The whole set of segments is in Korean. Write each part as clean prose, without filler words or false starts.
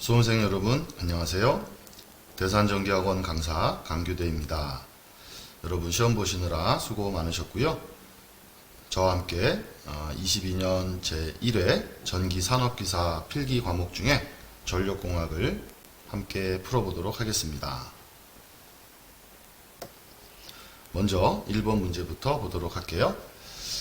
수험생 여러분 안녕하세요. 대산전기학원 강사 강규대입니다. 여러분 시험 보시느라 수고 많으셨고요. 저와 함께 22년 제1회 전기산업기사 필기 과목 중에 전력공학을 함께 풀어보도록 하겠습니다. 먼저 1번 문제부터 보도록 할게요.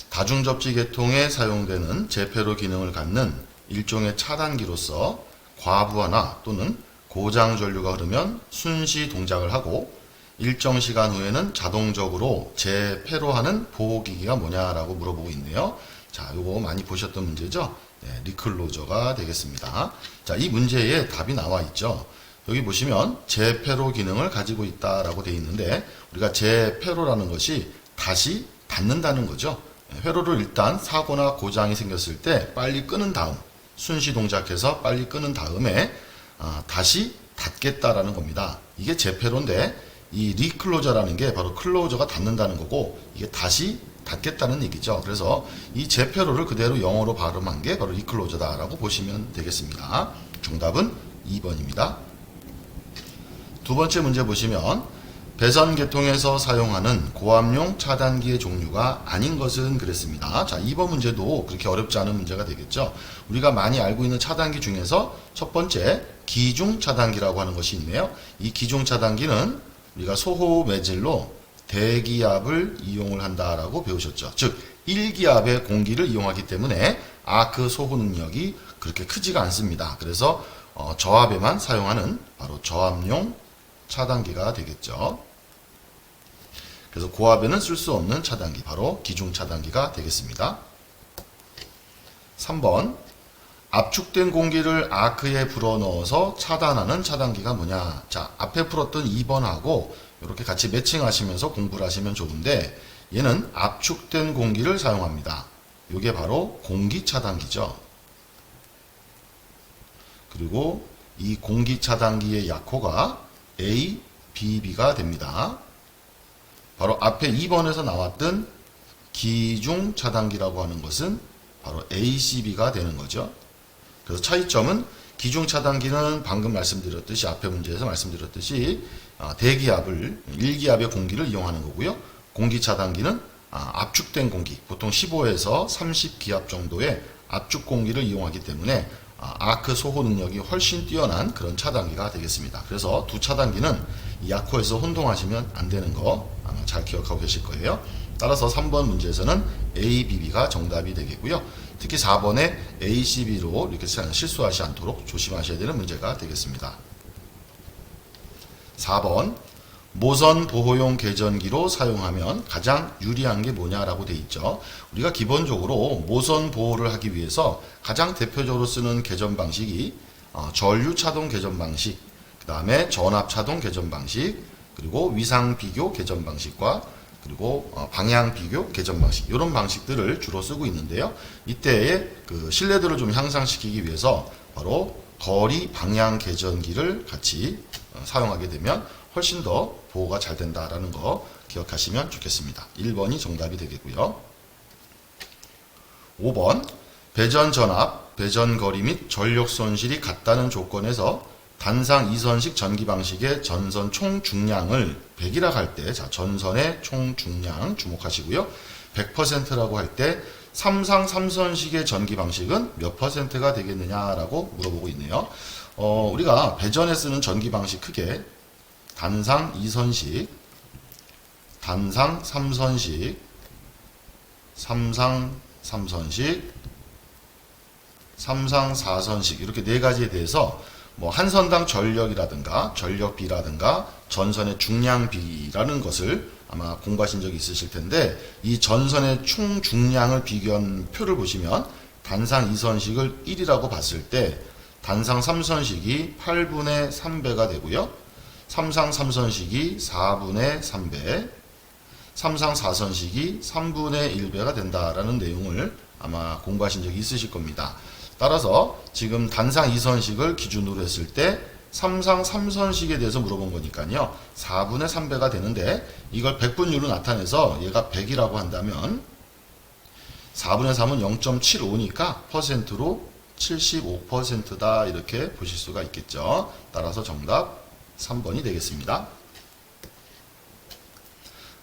다중접지 계통에 사용되는 제폐로 기능을 갖는 일종의 차단기로서 과부하나 또는 고장 전류가 흐르면 순시 동작을 하고 일정 시간 후에는 자동적으로 재폐로 하는 보호기기가 뭐냐라고 물어보고 있네요. 자, 요거 많이 보셨던 문제죠? 네, 리클로저가 되겠습니다. 자, 이 문제에 답이 나와 있죠. 여기 보시면 재폐로 기능을 가지고 있다라고 되어 있는데 우리가 재폐로라는 것이 다시 닫는다는 거죠. 회로를 일단 사고나 고장이 생겼을 때 빨리 끄는 다음 순시 동작해서 빨리 끄는 다음에 다시 닫겠다라는 겁니다. 이게 재폐로인데 이 리클로저라는 게 바로 클로저가 닫는다는 거고 이게 다시 닫겠다는 얘기죠. 그래서 이 재폐로를 그대로 영어로 발음한 게 바로 리클로저다라고 보시면 되겠습니다. 정답은 2번입니다. 두 번째 문제 보시면 배선 계통에서 사용하는 고압용 차단기의 종류가 아닌 것은 그랬습니다. 자, 2번 문제도 그렇게 어렵지 않은 문제가 되겠죠. 우리가 많이 알고 있는 차단기 중에서 첫 번째 기중 차단기라고 하는 것이 있네요. 이 기중 차단기는 우리가 소호 매질로 대기압을 이용을 한다라고 배우셨죠. 즉 1기압의 공기를 이용하기 때문에 아크 소호 능력이 그렇게 크지가 않습니다. 그래서 저압에만 사용하는 바로 저압용 차단기가 되겠죠. 그래서 고압에는 쓸 수 없는 차단기, 바로 기중 차단기가 되겠습니다. 3번 압축된 공기를 아크에 불어넣어서 차단하는 차단기가 뭐냐. 자, 앞에 풀었던 2번하고 이렇게 같이 매칭하시면서 공부를 하시면 좋은데 얘는 압축된 공기를 사용합니다. 이게 바로 공기 차단기죠. 그리고 이 공기 차단기의 약호가 ABB가 됩니다. 바로 앞에 2번에서 나왔던 기중 차단기라고 하는 것은 바로 ACB가 되는 거죠. 그래서 차이점은 기중 차단기는 방금 말씀드렸듯이 앞에 문제에서 말씀드렸듯이 대기압을 1기압의 공기를 이용하는 거고요. 공기 차단기는 압축된 공기, 보통 15에서 30기압 정도의 압축 공기를 이용하기 때문에 아크 소호 능력이 훨씬 뛰어난 그런 차단기가 되겠습니다. 그래서 두 차단기는 이 약호에서 혼동하시면 안 되는 거 아마 잘 기억하고 계실 거예요. 따라서 3번 문제에서는 ABB가 정답이 되겠고요. 특히 4번에 ACB로 이렇게 실수하지 않도록 조심하셔야 되는 문제가 되겠습니다. 4번 모선 보호용 개전기로 사용하면 가장 유리한 게 뭐냐라고 돼 있죠. 우리가 기본적으로 모선 보호를 하기 위해서 가장 대표적으로 쓰는 개전 방식이 전류 차동 개전 방식, 그 다음에 전압 차동 개전 방식, 그리고 위상 비교 개전 방식과 그리고 방향 비교 개전 방식, 이런 방식들을 주로 쓰고 있는데요. 이때의 그 신뢰도를 좀 향상시키기 위해서 바로 거리 방향 개전기를 같이 사용하게 되면 훨씬 더 보호가 잘 된다라는 거 기억하시면 좋겠습니다. 1번이 정답이 되겠고요. 5번 배전 전압, 배전 거리 및 전력 손실이 같다는 조건에서 단상 2선식 전기 방식의 전선 총 중량을 100이라 할 때, 자, 전선의 총 중량 주목하시고요. 100%라고 할 때 3상 3선식의 전기 방식은 몇 %가 되겠느냐라고 물어보고 있네요. 우리가 배전에 쓰는 전기 방식 크게 단상 2선식, 단상 3선식, 삼상 3선식, 삼상 4선식 이렇게 네 가지에 대해서 뭐 한 선당 전력이라든가 전력비라든가 전선의 중량비라는 것을 아마 공부하신 적이 있으실 텐데 이 전선의 총 중량을 비교한 표를 보시면 단상 2선식을 1이라고 봤을 때 단상 3선식이 8분의 3배가 되고요. 삼상 3선식이 4분의 3배, 삼상 4선식이 3분의 1배가 된다라는 내용을 아마 공부하신 적이 있으실 겁니다. 따라서 지금 단상 2선식을 기준으로 했을 때 삼상 3선식에 대해서 물어본 거니까요. 4분의 3배가 되는데 이걸 백분율로 나타내서 얘가 100이라고 한다면 4분의 3은 0.75니까 퍼센트로 75%다 이렇게 보실 수가 있겠죠. 따라서 정답 3번이 되겠습니다.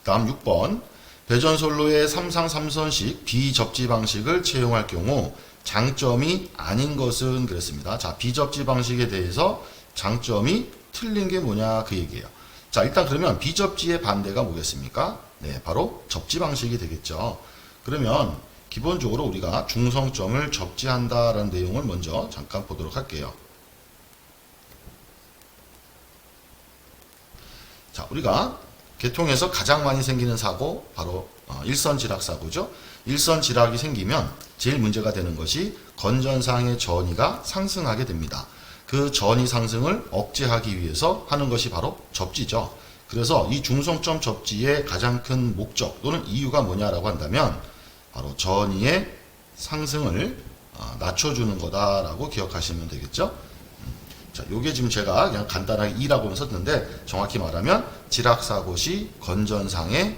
다음 6번 배전솔로의 3상 3선식 비접지 방식을 채용할 경우 장점이 아닌 것은 그랬습니다. 자, 비접지 방식에 대해서 장점이 틀린 게 뭐냐 그 얘기예요. 자, 일단 그러면 비접지의 반대가 뭐겠습니까? 네, 바로 접지 방식이 되겠죠. 그러면 기본적으로 우리가 중성점을 접지한다라는 내용을 먼저 잠깐 보도록 할게요. 자, 우리가 계통에서 가장 많이 생기는 사고 바로 일선 지락 사고죠. 일선 지락이 생기면 제일 문제가 되는 것이 건전상의 전이가 상승하게 됩니다. 그 전이 상승을 억제하기 위해서 하는 것이 바로 접지죠. 그래서 이 중성점 접지의 가장 큰 목적 또는 이유가 뭐냐라고 한다면 바로 전이의 상승을 낮춰주는 거다라고 기억하시면 되겠죠. 자, 요게 지금 제가 그냥 간단하게 2라고 썼는데 정확히 말하면 지락사고 시 건전상의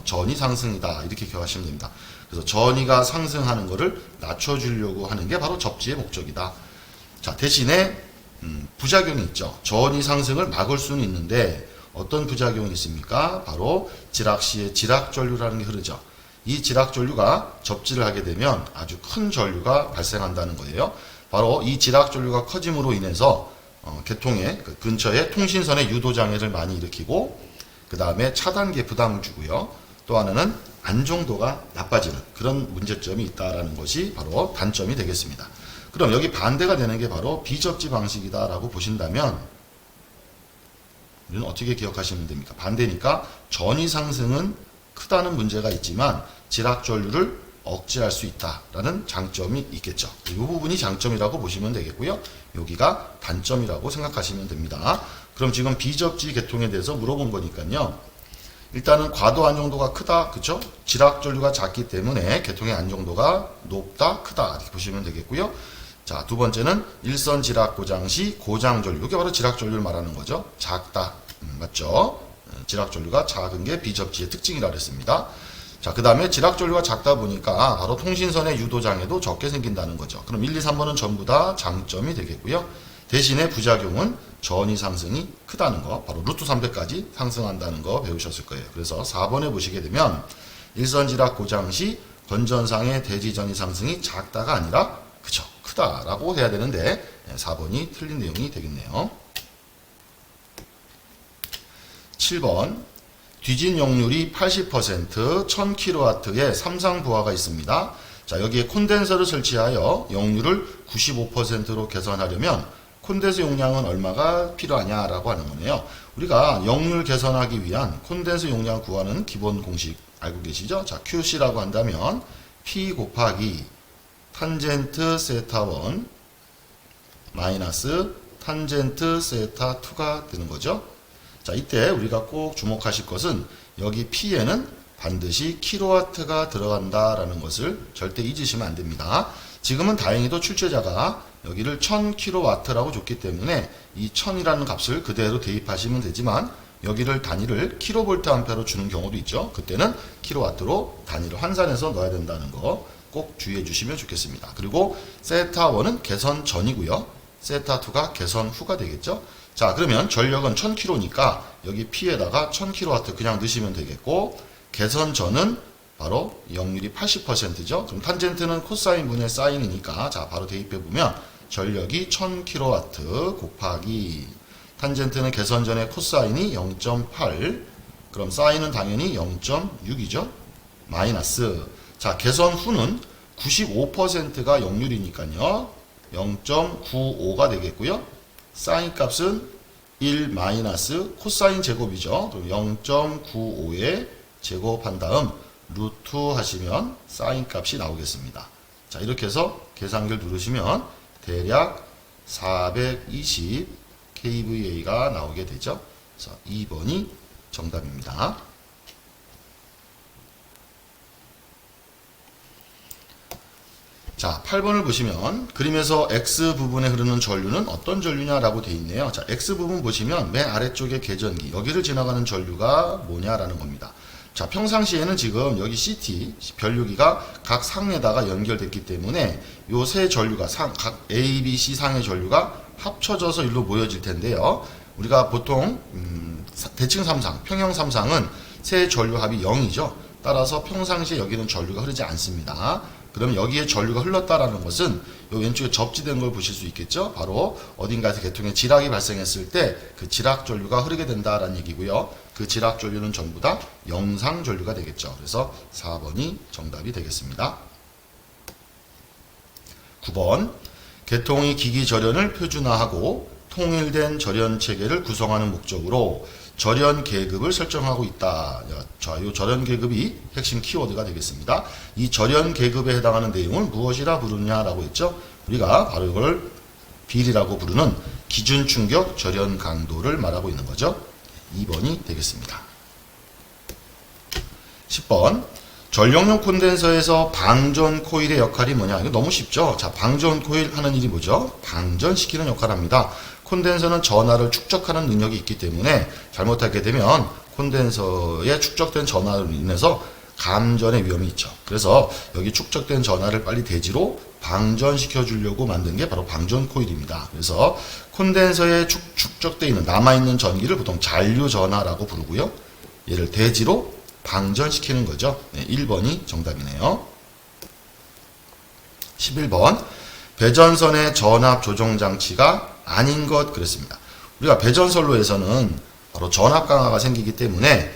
전이 상승이다 이렇게 기억하시면 됩니다. 그래서 전이가 상승하는 것을 낮춰주려고 하는 게 바로 접지의 목적이다. 자, 대신에 부작용이 있죠. 전이 상승을 막을 수는 있는데 어떤 부작용이 있습니까? 바로 지락시에 지락전류라는 게 흐르죠. 이 지락전류가 접지를 하게 되면 아주 큰 전류가 발생한다는 거예요. 바로 이 지락전류가 커짐으로 인해서 계통의 그 근처에 통신선의 유도장애를 많이 일으키고 그 다음에 차단기에 부담을 주고요. 또 하나는 안정도가 나빠지는 그런 문제점이 있다는 것이 바로 단점이 되겠습니다. 그럼 여기 반대가 되는 게 바로 비접지 방식이다라고 보신다면 우리는 어떻게 기억하시면 됩니까? 반대니까 전이 상승은 크다는 문제가 있지만 지락전류를 억제할 수 있다라는 장점이 있겠죠. 이 부분이 장점이라고 보시면 되겠고요. 여기가 단점이라고 생각하시면 됩니다. 그럼 지금 비접지 계통에 대해서 물어본 거니까요. 일단은 과도 안정도가 크다, 그쵸? 지락전류가 작기 때문에 계통의 안정도가 높다, 크다 이렇게 보시면 되겠고요. 자, 두 번째는 일선 지락 고장 시 고장전류, 이게 바로 지락전류를 말하는 거죠. 작다, 맞죠? 지락전류가 작은 게 비접지의 특징이라 그랬습니다. 자, 그 다음에 지락전류가 작다 보니까 바로 통신선의 유도장애도 적게 생긴다는 거죠. 그럼 1, 2, 3번은 전부 다 장점이 되겠고요. 대신에 부작용은 전이 상승이 크다는 거, 바로 루트 300까지 상승한다는 거 배우셨을 거예요. 그래서 4번에 보시게 되면 일선 지락 고장 시 건전상의 대지전이 상승이 작다가 아니라 그쵸, 크다라고 해야 되는데 4번이 틀린 내용이 되겠네요. 7번 뒤진 용률이 80% 1000kW의 삼상 부하가 있습니다. 자, 여기에 콘덴서를 설치하여 용률을 95%로 개선하려면 콘덴서 용량은 얼마가 필요하냐라고 하는 거네요. 우리가 용률 개선하기 위한 콘덴서 용량 구하는 기본 공식 알고 계시죠? 자, QC라고 한다면 P 곱하기 탄젠트 세타 1 마이너스 탄젠트 세타 2가 되는 거죠. 자, 이때 우리가 꼭 주목하실 것은 여기 P에는 반드시 킬로와트가 들어간다라는 것을 절대 잊으시면 안 됩니다. 지금은 다행히도 출제자가 여기를 1000kW라고 줬기 때문에 이 1000이라는 값을 그대로 대입하시면 되지만 여기를 단위를 kVA로 주는 경우도 있죠. 그때는 킬로와트로 단위를 환산해서 넣어야 된다는 거 꼭 주의해 주시면 좋겠습니다. 그리고 세타 1은 개선 전이고요. 세타 2가 개선 후가 되겠죠. 자, 그러면 전력은 1000kW니까 여기 P에다가 1000kW 그냥 넣으시면 되겠고, 개선 전은 바로 역률이 80%죠. 그럼 탄젠트는 코사인 분의 사인이니까 자, 바로 대입해 보면 전력이 1000kW 곱하기 탄젠트는 개선 전의 코사인이 0.8, 그럼 사인은 당연히 0.6이죠. 마이너스, 자, 개선 후는 95%가 역률이니까요. 0.95가 되겠고요. 사인 값은 1 마이너스 코사인 제곱이죠. 그럼 0.95에 제곱한 다음 루트 하시면 사인 값이 나오겠습니다. 자, 이렇게 해서 계산기를 누르시면 대략 420 kVA가 나오게 되죠. 그래서 2번이 정답입니다. 자, 8번을 보시면 그림에서 X 부분에 흐르는 전류는 어떤 전류냐라고 되어 있네요. 자, X 부분 보시면 맨 아래쪽에 계전기, 여기를 지나가는 전류가 뭐냐라는 겁니다. 자, 평상시에는 지금 여기 CT, 변류기가 각 상에다가 연결됐기 때문에 요 세 전류가 각 A, B, C 상의 전류가 합쳐져서 일로 모여질 텐데요. 우리가 보통 대칭 3상, 평형 3상은 세 전류 합이 0이죠. 따라서 평상시에 여기는 전류가 흐르지 않습니다. 그럼 여기에 전류가 흘렀다라는 것은 요 왼쪽에 접지된 걸 보실 수 있겠죠. 바로 어딘가에서 계통에 지락이 발생했을 때 그 지락 전류가 흐르게 된다라는 얘기고요. 그 지락 전류는 전부 다 영상 전류가 되겠죠. 그래서 4번이 정답이 되겠습니다. 9번 계통의 기기 절연을 표준화하고 통일된 절연 체계를 구성하는 목적으로 절연 계급을 설정하고 있다. 자, 이 절연 계급이 핵심 키워드가 되겠습니다. 이 절연 계급에 해당하는 내용을 무엇이라 부르느냐라고 했죠. 우리가 바로 이걸 빌이라고 부르는 기준 충격 절연 강도를 말하고 있는 거죠. 2번이 되겠습니다. 10번 전력용 콘덴서에서 방전 코일의 역할이 뭐냐? 이거 너무 쉽죠? 자, 방전 코일 하는 일이 뭐죠? 방전시키는 역할을 합니다. 콘덴서는 전하를 축적하는 능력이 있기 때문에 잘못하게 되면 콘덴서에 축적된 전하로 인해서 감전의 위험이 있죠. 그래서 여기 축적된 전하를 빨리 대지로 방전시켜 주려고 만든 게 바로 방전 코일입니다. 그래서 콘덴서에 축적되어 있는 남아있는 전기를 보통 잔류 전하라고 부르고요. 얘를 대지로 방전시키는 거죠. 네, 1번이 정답이네요. 11번 배전선의 전압 조정 장치가 아닌 것 그랬습니다. 우리가 배전선로에서는 바로 전압 강화가 생기기 때문에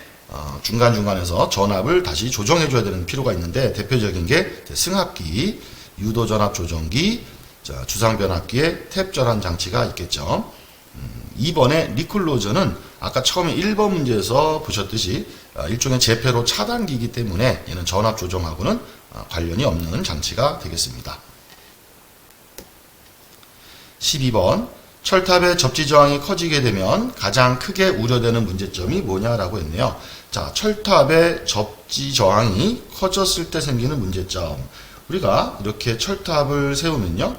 중간중간에서 전압을 다시 조정해 줘야 되는 필요가 있는데 대표적인 게 승합기, 유도 전압 조정기, 주상 변압기의 탭 전환 장치가 있겠죠. 2번의 리클로저는 아까 처음에 1번 문제에서 보셨듯이 일종의 재폐로 차단기이기 때문에 얘는 전압 조정하고는 관련이 없는 장치가 되겠습니다. 12번 철탑의 접지 저항이 커지게 되면 가장 크게 우려되는 문제점이 뭐냐라고 했네요. 자, 철탑의 접지 저항이 커졌을 때 생기는 문제점. 우리가 이렇게 철탑을 세우면요.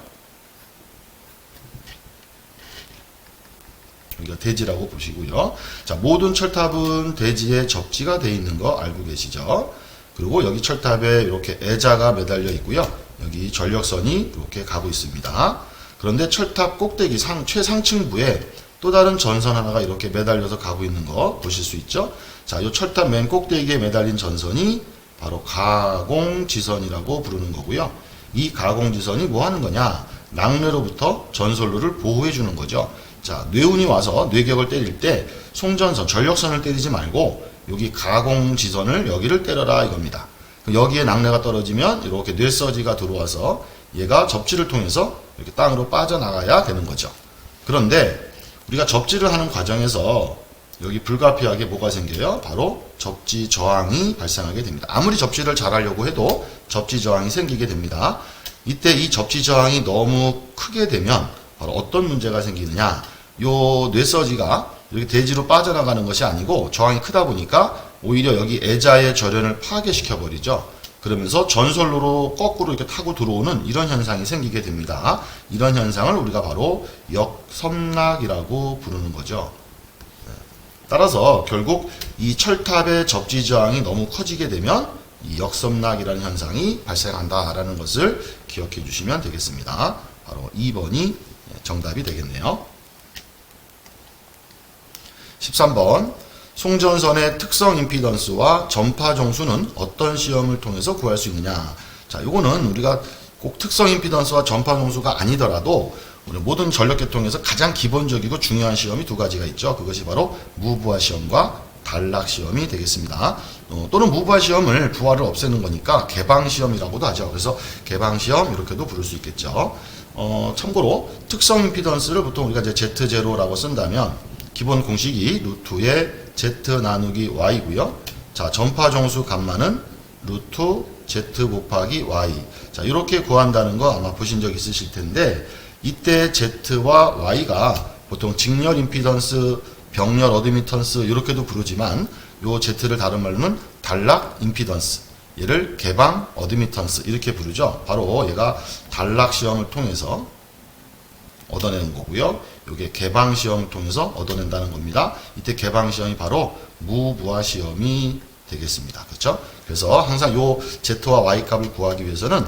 여기가 대지라고 보시고요. 자, 모든 철탑은 대지에 접지가 되어 있는 거 알고 계시죠? 그리고 여기 철탑에 이렇게 애자가 매달려 있고요. 여기 전력선이 이렇게 가고 있습니다. 그런데 철탑 꼭대기 최상층부에 또 다른 전선 하나가 이렇게 매달려서 가고 있는 거 보실 수 있죠? 자, 이 철탑 맨 꼭대기에 매달린 전선이 바로 가공지선이라고 부르는 거고요. 이 가공지선이 뭐 하는 거냐? 낙뢰로부터 전선로를 보호해 주는 거죠. 자, 뇌운이 와서 뇌격을 때릴 때 송전선, 전력선을 때리지 말고 여기 가공지선을 여기를 때려라 이겁니다. 여기에 낙뢰가 떨어지면 이렇게 뇌서지가 들어와서 얘가 접지를 통해서 이렇게 땅으로 빠져나가야 되는 거죠. 그런데 우리가 접지를 하는 과정에서 여기 불가피하게 뭐가 생겨요? 바로 접지 저항이 발생하게 됩니다. 아무리 접지를 잘하려고 해도 접지 저항이 생기게 됩니다. 이때 이 접지 저항이 너무 크게 되면 바로 어떤 문제가 생기느냐? 요 뇌서지가 이렇게 대지로 빠져나가는 것이 아니고 저항이 크다 보니까 오히려 여기 애자의 절연을 파괴시켜 버리죠. 그러면서 전선로로 거꾸로 이렇게 타고 들어오는 이런 현상이 생기게 됩니다. 이런 현상을 우리가 바로 역섬락이라고 부르는 거죠. 따라서 결국 이 철탑의 접지 저항이 너무 커지게 되면 이 역섬락이라는 현상이 발생한다라는 것을 기억해 주시면 되겠습니다. 바로 2번이 정답이 되겠네요. 13번 송전선의 특성 임피던스와 전파 종수는 어떤 시험을 통해서 구할 수 있느냐. 자, 요거는 우리가 꼭 특성 임피던스와 전파 종수가 아니더라도 우리 모든 전력계통에서 가장 기본적이고 중요한 시험이 두 가지가 있죠. 그것이 바로 무부하 시험과 단락 시험이 되겠습니다. 또는 무부하 시험을 부하를 없애는 거니까 개방 시험이라고도 하죠. 그래서 개방 시험 이렇게도 부를 수 있겠죠. 참고로 특성 임피던스를 보통 우리가 이제 Z0라고 쓴다면 기본 공식이 루트의 Z 나누기 Y고요. 자, 전파 종수 값만은 루트 Z 곱하기 Y. 자, 이렇게 구한다는 거 아마 보신 적 있으실 텐데 이때 Z와 Y가 보통 직렬 임피던스, 병렬 어드미턴스 이렇게도 부르지만 요 Z를 다른 말로는 단락 임피던스, 얘를 개방 어드미턴스 이렇게 부르죠. 바로 얘가 단락 시험을 통해서 얻어내는 거고요. 이게 개방 시험을 통해서 얻어낸다는 겁니다. 이때 개방 시험이 바로 무부하 시험이 되겠습니다. 그렇죠? 그래서 항상 요 Z와 Y 값을 구하기 위해서는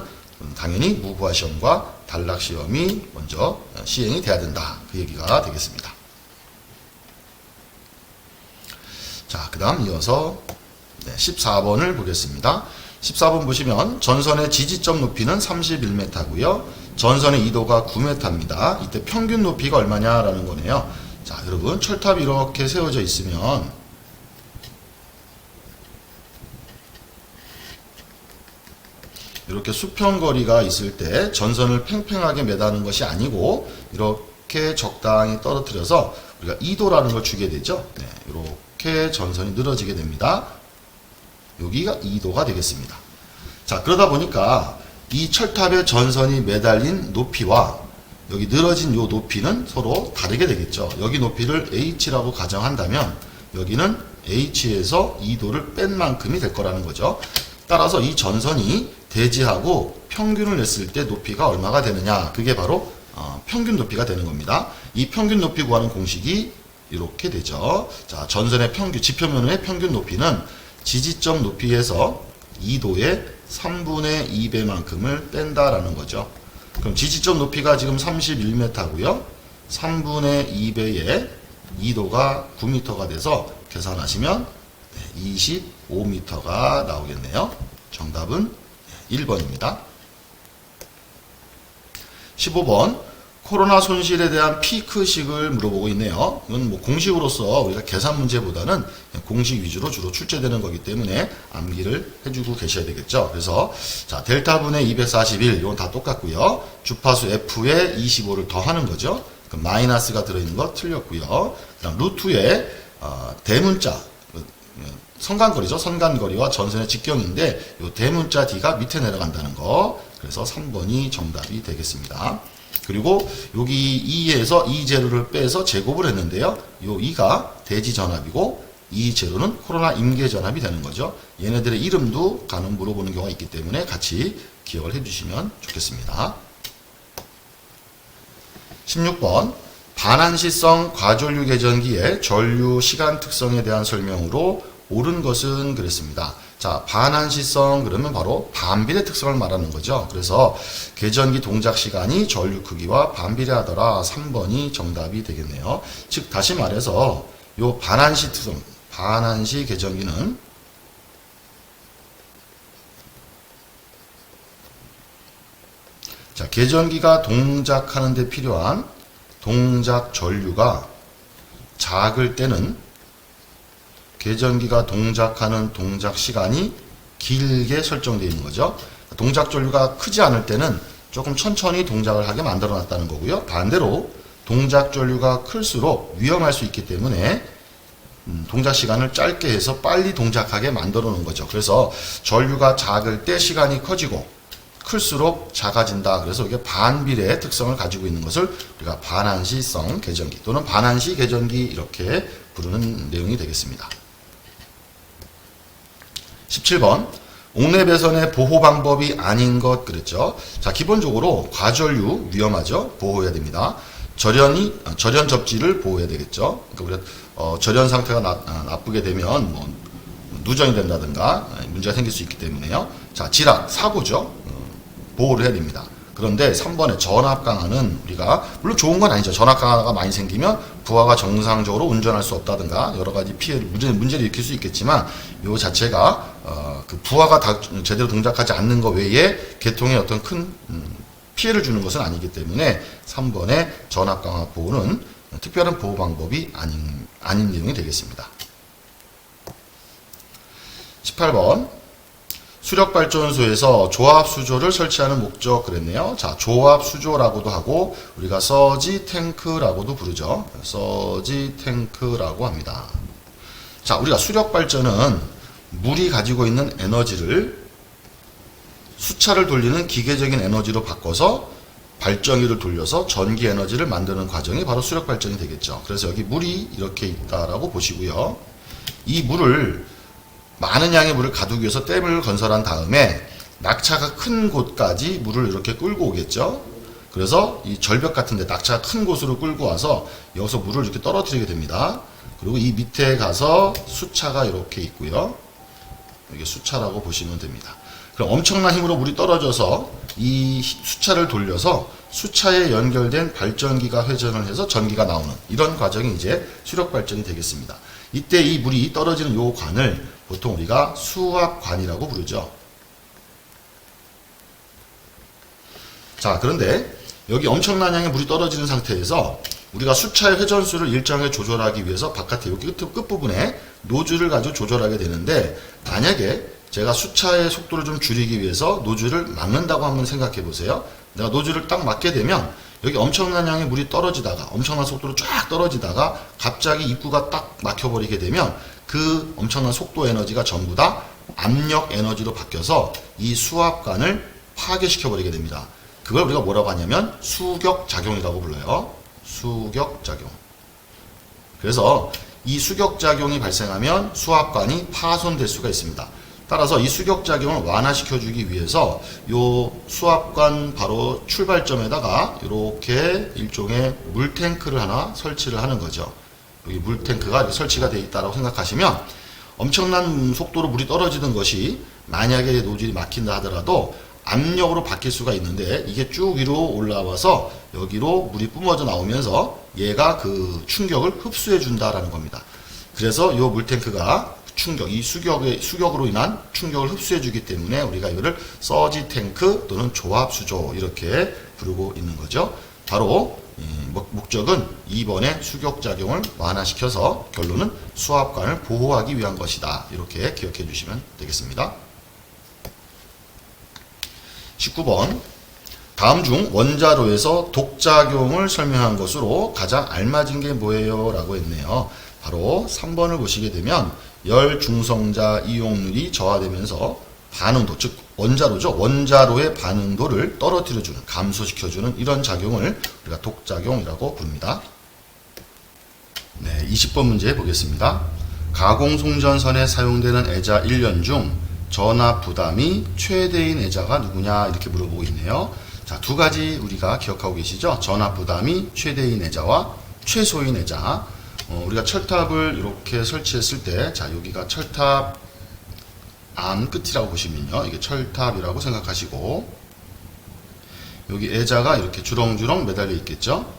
당연히 무부하 시험과 단락 시험이 먼저 시행이 돼야 된다. 그 얘기가 되겠습니다. 자, 그 다음 이어서 14번을 보겠습니다. 14번 보시면 전선의 지지점 높이는 31m고요. 전선의 이도가 9m입니다. 이때 평균 높이가 얼마냐라는 거네요. 자, 여러분 철탑이 이렇게 세워져 있으면 이렇게 수평거리가 있을 때 전선을 팽팽하게 매다는 것이 아니고 이렇게 적당히 떨어뜨려서 우리가 2도라는 걸 주게 되죠. 네, 이렇게 전선이 늘어지게 됩니다. 여기가 2도가 되겠습니다. 자, 그러다 보니까 이 철탑에 전선이 매달린 높이와 여기 늘어진 요 높이는 서로 다르게 되겠죠. 여기 높이를 H라고 가정한다면 여기는 H에서 2도를 뺀 만큼이 될 거라는 거죠. 따라서 이 전선이 대지하고 평균을 냈을 때 높이가 얼마가 되느냐, 그게 바로 평균 높이가 되는 겁니다. 이 평균 높이 구하는 공식이 이렇게 되죠. 자, 전선의 평균, 지표면의 평균 높이는 지지점 높이에서 2도의 3분의 2배만큼을 뺀다라는 거죠. 그럼 지지점 높이가 지금 31m고요. 3분의 2배에 2도가 9m가 돼서 계산하시면 25m가 나오겠네요. 정답은 1번입니다. 15번 코로나 손실에 대한 피크식을 물어보고 있네요. 이건 뭐 공식으로서 우리가 계산 문제보다는 공식 위주로 주로 출제되는 거기 때문에 암기를 해주고 계셔야 되겠죠. 그래서 자, 델타분의 241 이건 다 똑같고요. 주파수 F에 25를 더하는 거죠. 그럼 마이너스가 들어있는 거 틀렸고요. 그다음 루트에 대문자 선간거리죠. 선간거리와 전선의 직경인데 이 대문자 D가 밑에 내려간다는 거. 그래서 3번이 정답이 되겠습니다. 그리고 여기 2에서 2제로를 빼서 제곱을 했는데요. 요 2가 대지전압이고 2제로는 코로나 임계전압이 되는 거죠. 얘네들의 이름도 간혹 물어보는 경우가 있기 때문에 같이 기억을 해주시면 좋겠습니다. 16번 반한시성 과전류 계전기의 전류 시간 특성에 대한 설명으로 옳은 것은 그랬습니다. 자, 반한시성 그러면 바로 반비례 특성을 말하는 거죠. 그래서 계전기 동작 시간이 전류 크기와 반비례하더라. 3번이 정답이 되겠네요. 즉 다시 말해서 요 반한시 특성, 반한시 계전기는 자, 계전기가 동작하는 데 필요한 동작 전류가 작을 때는 계전기가 동작하는 동작 시간이 길게 설정되어 있는 거죠. 동작 전류가 크지 않을 때는 조금 천천히 동작을 하게 만들어 놨다는 거고요. 반대로 동작 전류가 클수록 위험할 수 있기 때문에 동작 시간을 짧게 해서 빨리 동작하게 만들어 놓은 거죠. 그래서 전류가 작을 때 시간이 커지고 클수록 작아진다. 그래서 이게 반비례의 특성을 가지고 있는 것을 우리가 반한시성 계전기 또는 반한시 계전기 이렇게 부르는 내용이 되겠습니다. 17번 옥내배선의 보호 방법이 아닌 것 그랬죠. 자, 기본적으로 과전류 위험하죠. 보호해야 됩니다. 절연 접지를 보호해야 되겠죠. 그러니까 우리가 절연 상태가 나쁘게 되면 뭐 누전이 된다든가 문제가 생길 수 있기 때문에요. 자, 질환, 사고죠. 보호를 해야 됩니다. 그런데 3번의 전압 강화는 우리가 물론 좋은 건 아니죠. 전압 강화가 많이 생기면 부하가 정상적으로 운전할 수 없다든가 여러 가지 피해를 문제를 일으킬 수 있겠지만 요 자체가 그 부하가 제대로 동작하지 않는 것 외에 계통에 어떤 큰 피해를 주는 것은 아니기 때문에 3번의 전압 강화 보호는 특별한 보호 방법이 아닌 내용이 되겠습니다. 18번 수력발전소에서 조합수조를 설치하는 목적 그랬네요. 자, 조합수조라고도 하고 우리가 서지 탱크라고도 부르죠. 서지 탱크라고 합니다. 자, 우리가 수력발전은 물이 가지고 있는 에너지를 수차를 돌리는 기계적인 에너지로 바꿔서 발전기를 돌려서 전기 에너지를 만드는 과정이 바로 수력발전이 되겠죠. 그래서 여기 물이 이렇게 있다라고 보시고요. 이 물을 많은 양의 물을 가두기 위해서 댐을 건설한 다음에 낙차가 큰 곳까지 물을 이렇게 끌고 오겠죠. 그래서 이 절벽 같은데 낙차가 큰 곳으로 끌고 와서 여기서 물을 이렇게 떨어뜨리게 됩니다. 그리고 이 밑에 가서 수차가 이렇게 있고요. 이게 수차라고 보시면 됩니다. 그럼 엄청난 힘으로 물이 떨어져서 이 수차를 돌려서 수차에 연결된 발전기가 회전을 해서 전기가 나오는 이런 과정이 이제 수력 발전이 되겠습니다. 이때 이 물이 떨어지는 요 관을 보통 우리가 수압관이라고 부르죠. 자, 그런데 여기 엄청난 양의 물이 떨어지는 상태에서 우리가 수차의 회전수를 일정하게 조절하기 위해서 바깥에 여기 끝부분에 노즐을 가지고 조절하게 되는데, 만약에 제가 수차의 속도를 좀 줄이기 위해서 노즐을 막는다고 한번 생각해 보세요. 내가 노즐을 딱 막게 되면 여기 엄청난 양의 물이 떨어지다가 엄청난 속도로 쫙 떨어지다가 갑자기 입구가 딱 막혀버리게 되면 그 엄청난 속도 에너지가 전부 다 압력 에너지로 바뀌어서 이 수압관을 파괴시켜 버리게 됩니다. 그걸 우리가 뭐라고 하냐면 수격작용이라고 불러요. 수격작용. 그래서 이 수격작용이 발생하면 수압관이 파손될 수가 있습니다. 따라서 이 수격작용을 완화시켜주기 위해서 요 수압관 바로 출발점에다가 이렇게 일종의 물탱크를 하나 설치를 하는 거죠. 여기 물탱크가 설치가 되어 있다고 생각하시면 엄청난 속도로 물이 떨어지는 것이 만약에 노즐이 막힌다 하더라도 압력으로 바뀔 수가 있는데, 이게 쭉 위로 올라와서 여기로 물이 뿜어져 나오면서 얘가 그 충격을 흡수해 준다라는 겁니다. 그래서 이 물탱크가 이 수격으로 인한 충격을 흡수해 주기 때문에 우리가 이거를 서지 탱크 또는 조합 수조 이렇게 부르고 있는 거죠. 바로 목적은 2번의 수격작용을 완화시켜서 결론은 수압관을 보호하기 위한 것이다. 이렇게 기억해 주시면 되겠습니다. 19번. 다음 중 원자로에서 독작용을 설명한 것으로 가장 알맞은 게 뭐예요? 라고 했네요. 바로 3번을 보시게 되면 열 중성자 이용률이 저하되면서 반응도, 즉 원자로죠. 원자로의 반응도를 떨어뜨려주는, 감소시켜주는 이런 작용을 우리가 독작용이라고 부릅니다. 네, 20번 문제 보겠습니다. 가공송전선에 사용되는 애자 1년 중 전압 부담이 최대인 애자가 누구냐 이렇게 물어보고 있네요. 자, 두 가지 우리가 기억하고 계시죠? 전압 부담이 최대인 애자와 최소인 애자. 우리가 철탑을 이렇게 설치했을 때, 자, 여기가 철탑 안 끝이라고 보시면요, 이게 철탑이라고 생각하시고, 여기 애자가 이렇게 주렁주렁 매달려 있겠죠?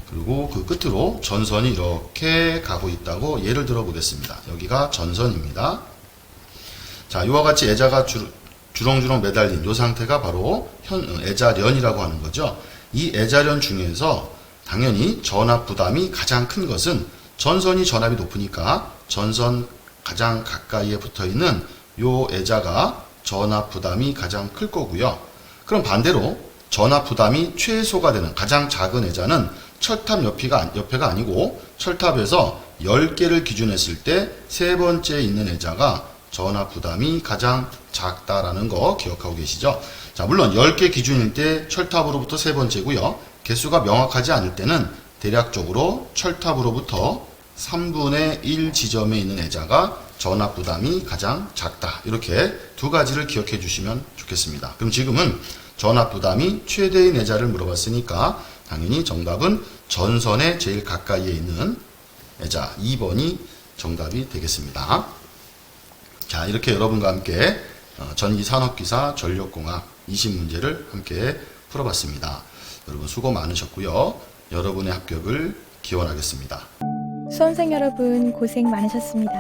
그리고 그 끝으로 전선이 이렇게 가고 있다고 예를 들어 보겠습니다. 여기가 전선입니다. 자, 이와 같이 애자가 주렁주렁 매달린 이 상태가 바로 애자련이라고 하는 거죠. 이 애자련 중에서 당연히 전압 부담이 가장 큰 것은, 전선이 전압이 높으니까 전선 가장 가까이에 붙어 있는 요 애자가 전압 부담이 가장 클 거고요. 그럼 반대로 전압 부담이 최소가 되는 가장 작은 애자는 철탑 옆에가 아니고 철탑에서 10개를 기준했을 때 세 번째에 있는 애자가 전압 부담이 가장 작다라는 거 기억하고 계시죠? 자, 물론 10개 기준일 때 철탑으로부터 세 번째고요. 개수가 명확하지 않을 때는 대략적으로 철탑으로부터 3분의 1 지점에 있는 애자가 전압 부담이 가장 작다. 이렇게 두 가지를 기억해 주시면 좋겠습니다. 그럼 지금은 전압 부담이 최대인 애자를 물어봤으니까 당연히 정답은 전선에 제일 가까이에 있는 애자 2번이 정답이 되겠습니다. 자, 이렇게 여러분과 함께 전기산업기사 전력공학 20문제를 함께 풀어봤습니다. 여러분 수고 많으셨고요. 여러분의 합격을 기원하겠습니다. 수험생 여러분 고생 많으셨습니다.